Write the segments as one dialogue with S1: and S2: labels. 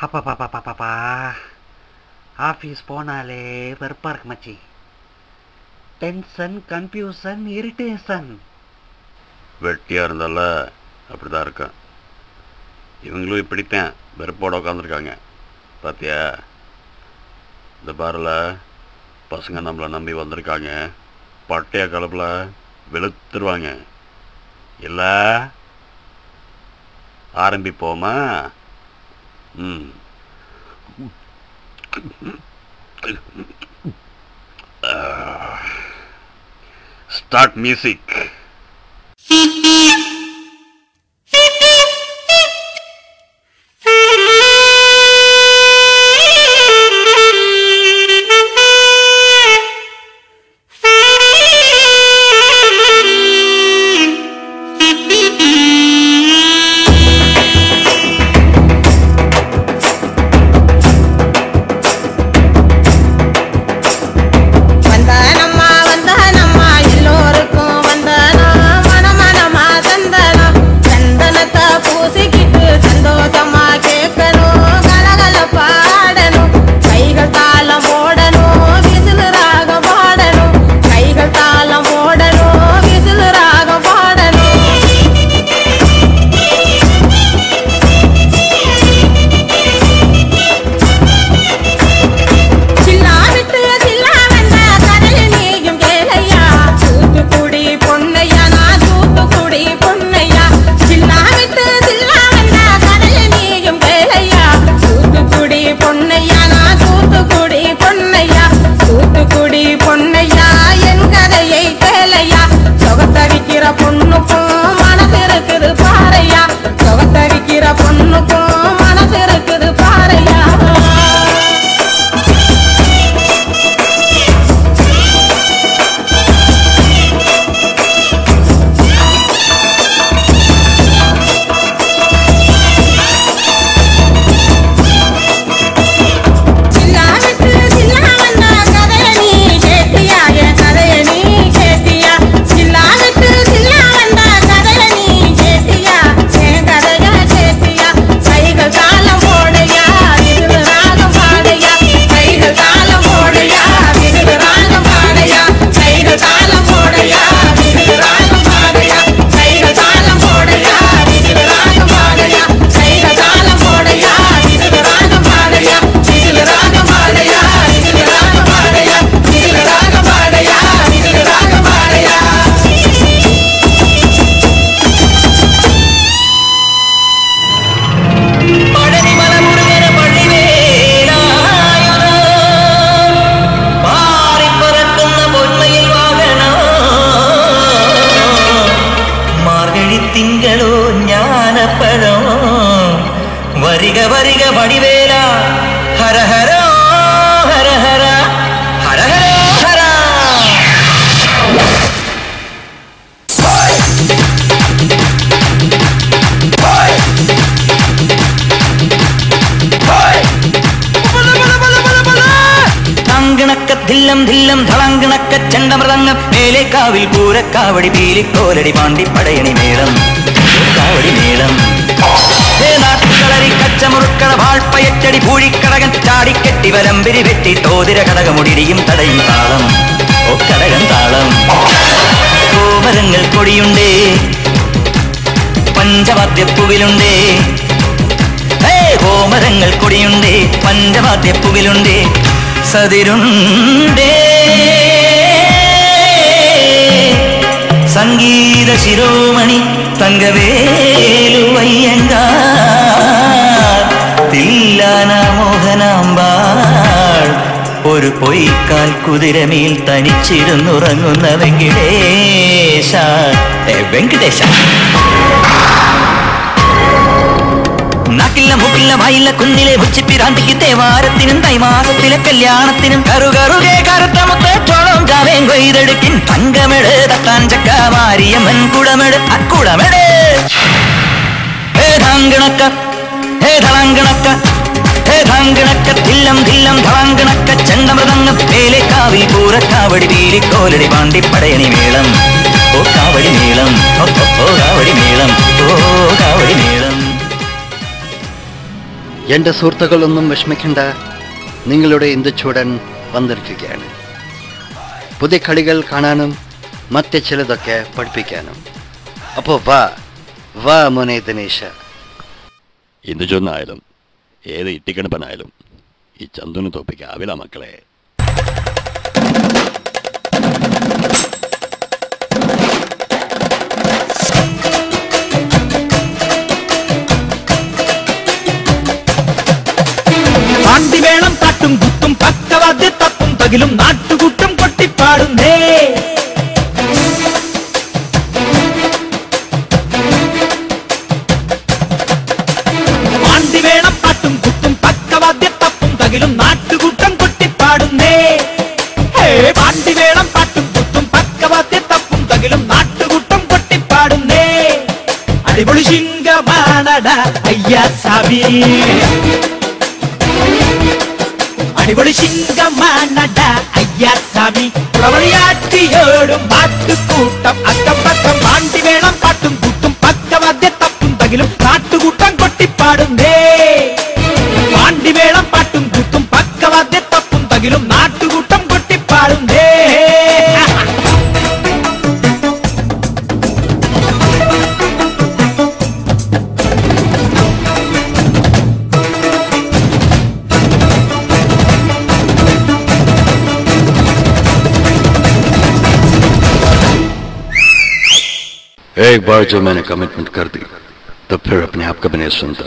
S1: அப்பா ஆஃபீஸ் போனாலே வெறுப்பா இருக்கு மச்சி. Tension, confusion, irritation.
S2: வெட்டியாக இருந்தால அப்படி தான் இருக்கேன். இவங்களும் இப்படித்தான் வெறுப்போடு உட்காந்துருக்காங்க. பார்த்தியா, இந்த பாரில் பசங்க நம்மளை நம்பி வந்திருக்காங்க. பட்டைய கலப்பில் வெளுத்துருவாங்க. இல்லை ஆரம்பிப்போமா? Start music.
S3: ധില്ലം ധില്ലം ധളങ്കണക്ക ചെണ്ടമൃതങ്ങം മേലെ കാവിൽ പൂരക്കാവടി പീലിക്കോലടി പാണ്ടി പടയണി മേളം കാവടി മേളം നാട്ടുകളരി കച്ചമുറുക്കള വാൾപ്പയച്ചടി പൂഴിക്കടകൻ ചാടിക്കെട്ടി വലമ്പിരി വെട്ടി തോതിര കടകമുടിയും തടയും താളം ഓ കടകൻ താളം കോമരങ്ങൾ കൊടിയുണ്ടേ പഞ്ചവാദ്യപ്പുവിലുണ്ടേ കോമരങ്ങൾ കൊടിയുണ്ടേ പഞ്ചവാദ്യപ്പുവിലുണ്ടേ സതിരുണ്ടേ സംഗീത ശിരോമണി തങ്കവേലുവയ്യങ്കാർ തില്ലാന മോഹനാമ്പാൾ ഒരു പൊയ്ക്കാൽ കുതിരമേൽ തനിച്ചിരുന്നുറങ്ങുന്ന വെങ്കിടേശ വെങ്കിടേശ നാക്കില്ല മൂക്കില്ല വായില്ല കുന്നിലെ ഉച്ചിപ്പിരാന്തിക്ക് തേവാരത്തിനും തൈമാസത്തിലെ കല്യാണത്തിനും കറുകറുകെ കറുത്ത മുത്തോളം ചാവേം കൊയ്തെടുക്കിൻ തങ്കമെട് തട്ടാൻ ചക്ക മാരിയമ്മൻ കുടമെട് അക്കുടമെട് ധളങ്കണക്ക ധളങ്കണക്ക ധളങ്കണക്ക ധില്ലം ധില്ലം ധളങ്കണക്ക ചെണ്ടമൃതങ്ങം മേലെ കാവിൽ പൂരക്കാവടി പീലിക്കോലടി പാണ്ടി പടയണി മേളം ഓ കാവടി മേളം ഓ കാവടി മേളം ഓ കാവടി മേളം
S4: എൻ്റെ സുഹൃത്തുക്കളൊന്നും വിഷമിക്കേണ്ട, നിങ്ങളുടെ ഇന്ദുച്ചൂടൻ വന്നിരിക്കുകയാണ്. പുതിയ കളികൾ കാണാനും മറ്റ് ചിലതൊക്കെ പഠിപ്പിക്കാനും. അപ്പോൾ വാ മോനെ ദിനേശ.
S2: ഇന്ദുചൂടനായാലും ഏത് ഇട്ടിക്കണപ്പനായാലും ഈ ചന്തുവിനെ തോപ്പിക്കാവില്ല മക്കളെ.
S3: പാണ്ടിവേളം പാട്ടും കുത്തും പക്കവാദ്യ തപ്പും തകിലും നാട്ടുകൂട്ടം കൊട്ടിപ്പാടുന്നേ. പാണ്ടിവേളം പാട്ടും കുത്തും പക്കവാദ്യ തപ്പും തകിലും നാട്ടുകൂട്ടം കൊട്ടിപ്പാടുന്നേ. പാണ്ടിവേളം പാട്ടും കുത്തും പക്കവാദ്യ തപ്പും തകിലും നാട്ടുകൂട്ടം കൊട്ടിപ്പാടുന്നേ. അടിപൊളി ശിങ്കമാണട അയ്യാ സാബി, അടിപൊളി ശിങ്കമാണട അയ്യാ സ്വാമി. പ്രവളിയാറ്റിയോടും പാട്ടുകൂട്ടം അക്കം പക്കം. പാണ്ടിവേളം പാട്ടും കൂട്ടും പക്കവാദ്യ തപ്പും തകിലും നാട്ടുകൂട്ടം കൊട്ടിപ്പാടുന്നേ. പാണ്ടിവേളം പാട്ടും കൂട്ടും പക്കവാദ്യ തപ്പും തകിലും നാട്ടുകൂട്ടം കൊട്ടിപ്പാടുന്നേ.
S4: एक बार जो मैंने कमिटमेंट कर दी तो फिर अपने आप कभी नहीं सुनता.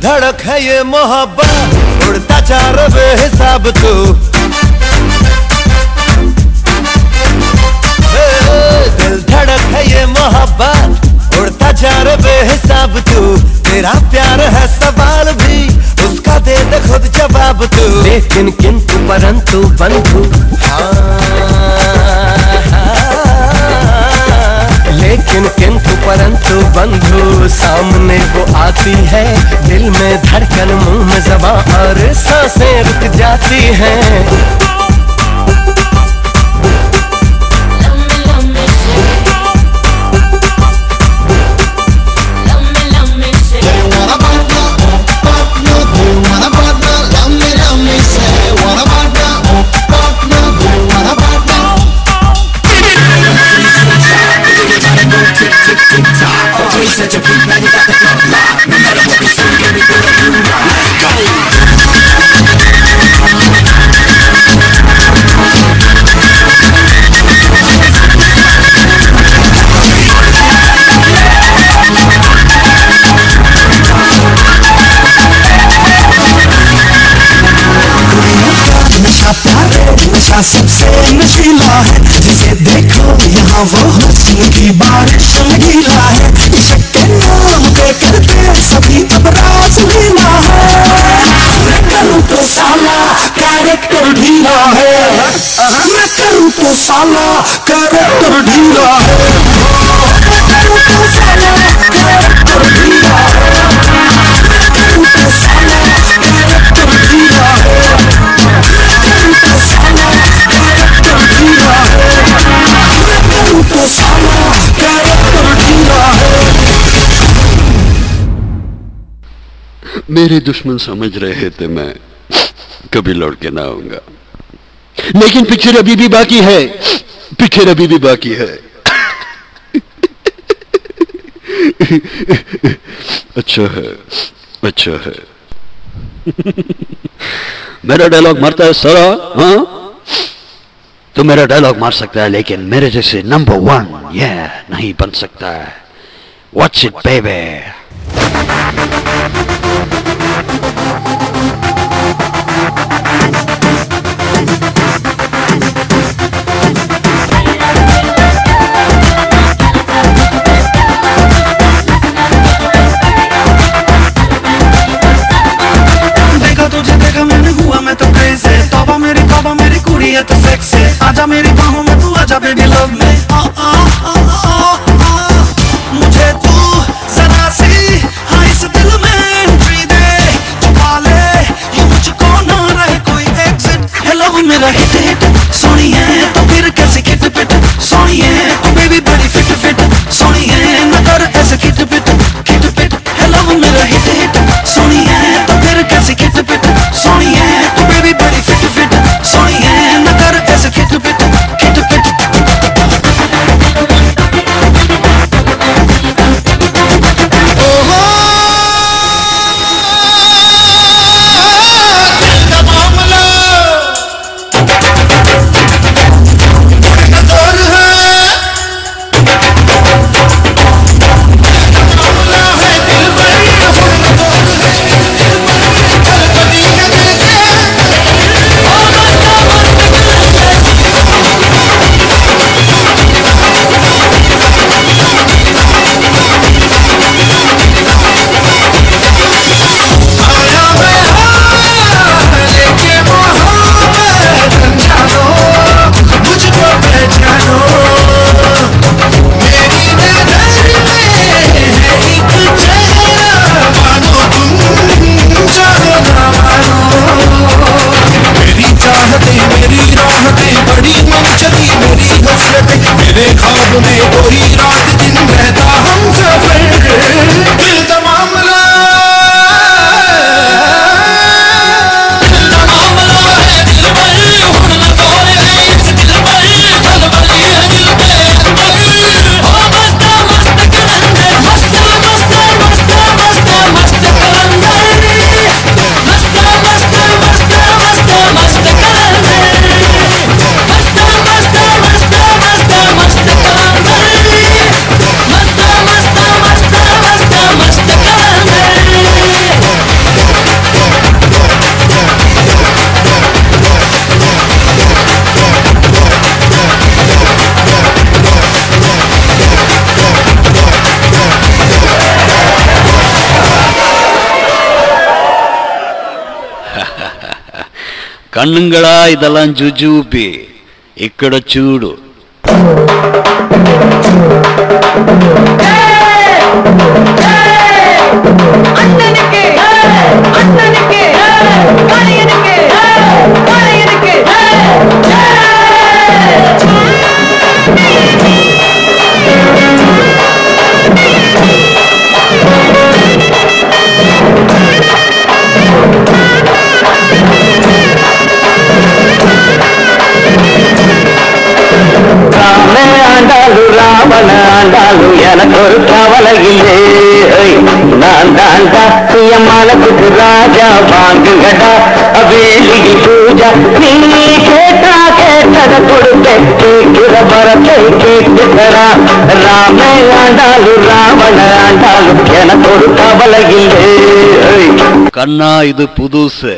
S5: धड़क है ये मोहब्बत उड़ता जा रहा बेहिसाब तू. दिल धड़क है ये मोहब्बत उड़ता जा रहा बेहिसाब तू. तेरा प्यार है सवाल भी उसका दे दे खुद जवाब तू. लेकिन किंतु परंतु बंधु, लेकिन किंतु परंतु बंधु सामने वो आती है. दिल में धड़कन मुंह में ज़बां और सांसें रुक जाती हैं.
S6: Such a freak, man, you got the club locked. No matter what we say, yeah, we gonna do right. नशा प्यार नशा सबसे नशीला है. जिसे देखो यहाँ वो हुस्न की बारिश गीला है. इश्क के नाम पे करते सभी अब राज लीला है. मैं करूँ तो साला कैरेक्टर ढीला है. मैं करूँ तो साला कैरेक्टर ढीला है. मैं करूँ तो साला कैरेक्टर ढीला है. मैं करूँ तो साला कैरेक्टर ढीला है.
S2: मेरे दुश्मन समझ रहे थे मैं कभी लौट के ना आऊंगा, लेकिन पिक्चर अभी भी बाकी है. पिक्चर अभी भी बाकी है. अच्छा है, अच्छा है. मेरा डायलॉग मारता है सारा. हाँ, तो मेरा डायलॉग मार सकता है, लेकिन मेरे जैसे नंबर 1 ये नहीं बन सकता है. Watch it baby.
S6: देखा तुझे देखा मैं तो crazy तौबा मेरी कुड़ी है तो sexy आजा मेरी बाहों में तू आजा baby love me मुझे तू जरा सी हाँ इस दिल में entry दे छुपा ले ये मुझको ना रहे कोई exit है love मेरा hit hit सोनी है तो फिर कैसे खिट पिट सोनी है तो baby बड़ी fit fit सोनी है ना कर ऐसे खिट पिट है love मेरा hit hit सोनी है तो फिर कैसे खिट पिट सोनी है तो baby बड़ी fit fit सोनी है ना कर ऐसे खिट पिट
S2: కన్నుంగళా ఇదెல்லாம் జుజూపి ఇక్కడ చూడు
S7: అన్ననికి అన్ననికి కాళీయనికి కాళీయనికి
S8: ராவண ஆண்டாலு எனக்கு ஒரு கவலை இல்லை நான் தாண்டா மனசுக்கு ராஜா வாங்குகடா வேலிகி பூஜா நீ கேட்டா கேட்டத கொடுப்பேன் கேட்கிற வரத்தை கேட்கிறா ராமே ஆண்டாலு ராவண ஆண்டாலு எனக்கு ஒரு கவலை இல்லை
S2: கண்ணா இது புதுசு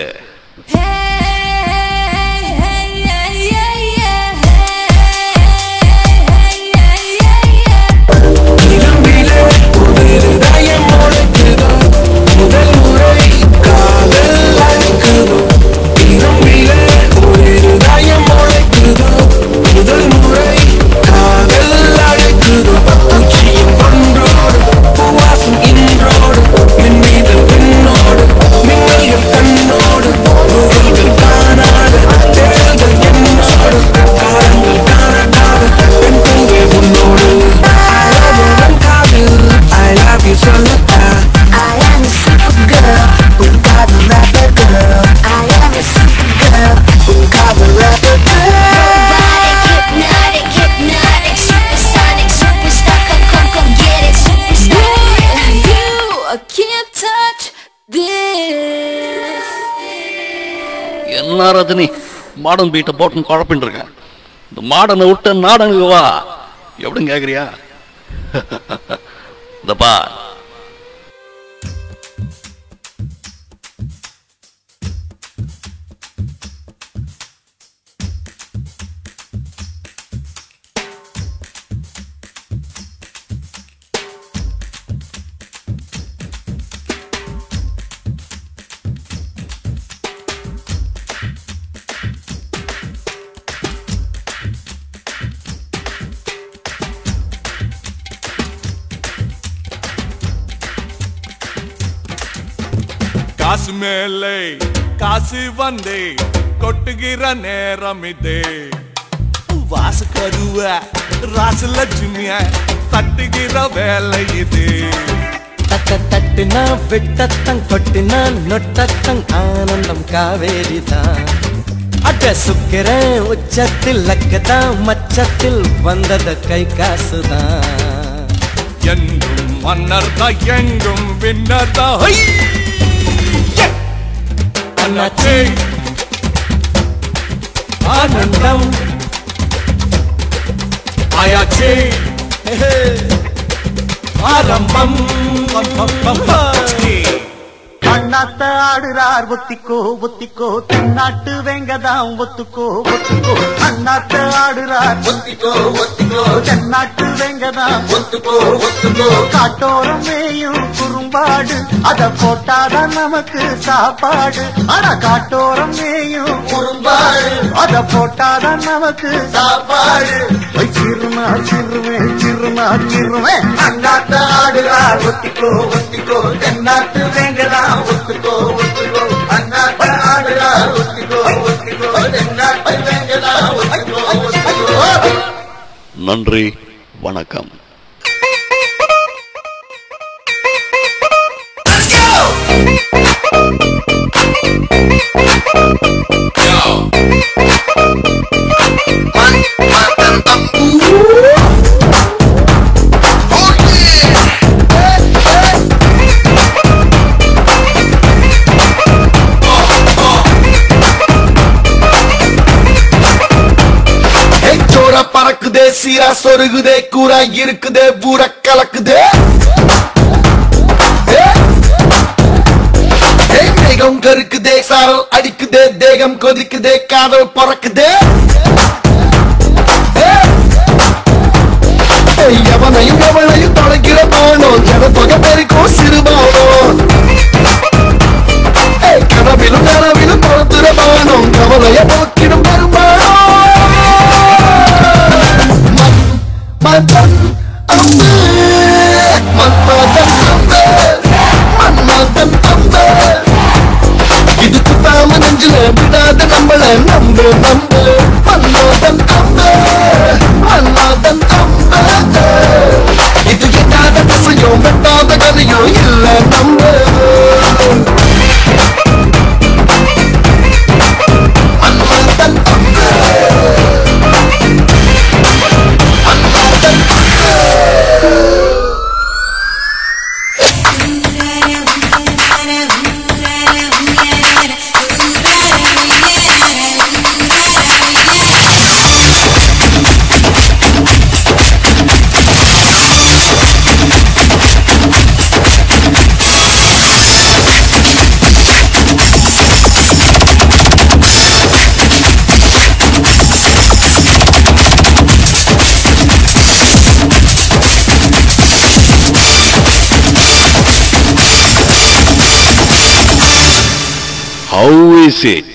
S2: ரஜினி மாடர்ன் பீட்டை போட்டு குழப்பின்னு இருக்கேன். இந்த மாடனை விட்ட நாடனுக்கு வா எப்படின்னு கேக்குறியா? இந்த பார்
S9: மேலே காசு வந்தே கொட்டுகிற நேரம் இதே வாசு கருவ ராசு லட்சுமிய தட்டுகிற வேலை இது
S5: தட்டுனா விட்டத்தங் கொட்டினா நொட்டத்தங் ஆனந்தம் காவேரிதான் அட சுக்கிறேன் உச்சத்தில் லக்கதான் மச்சத்தில் வந்தது கை காசுதான்
S9: என்றும் மன்னர் தான் எங்கும் வின்னர் தான் அண்ணாச்சே
S5: ஆனந்தம்
S9: ஆயாச்சே ஆரம்பம்
S1: அண்ணாத்த ஆடுறார் ஒத்திக்கோ ஒத்திக்கோ தென்னாட்டு வெங்கதாம் ஒத்துக்கோ ஒத்துக்கோ அண்ணாத்த ஆடுறார் ஒத்திக்கோ ஒத்திக்கோ தென்னாட்டு வெங்கதாம் ஒத்துக்கோ ஒத்துக்கோ காட்டோரம் மேயும் குறும்பாடு அத போட்டாதான் நமக்கு சாப்பாடு ஆனா காட்டோரம் மேயும் குறும்பாடு அத போட்டாதான் நமக்கு சாப்பாடு சிறுமா சிறுமே சிறுமா சிறுமே அண்ணாத்த ஆடுறார் ஒத்திக்கோ ஒத்திக்கோ தென்னாட்டு வெங்கதாம் ஒத்துக்கோ ஒத்துக்கோ அண்ணாத்த ஆடுறார் ஒத்திக்கோ ஒத்திக்கோ தென்னாட்டு வெங்கதாம் ஒத்துக்கோ ஒத்துக்கோ.
S2: நன்றி, வணக்கம்.
S5: பறக்குதே சீரா சொருகுதே கூரா இருக்குதே பூர கலக்குதே மேகம் கருக்குதே சாரல் அடிக்குதே தேகம் கொதிக்குதே காதல் பறக்குதே எவனையும் எவனையும் தொலைக்கிற பானோ ஜனத்தொகை பெருக்கும் சிறுபானோ கனவிலும் நனவிலும் தொலைத்துற பானோ கவலைய போக்கிடும் பெரும்பானோ மன்மதன் அம்பு மன்மதன் அம்பு மன்மதன் அம்பு இதுக்கு தாம நெஞ்சில விடாத நம்மள நம்பு நம்பு மன்மதன் அம்பு மன்மதன் அம்பு இது எட்டாத திசையும் வெட்டாத கதையும் இல்ல நம்பு மன்மதன் அம்பு
S2: How is it?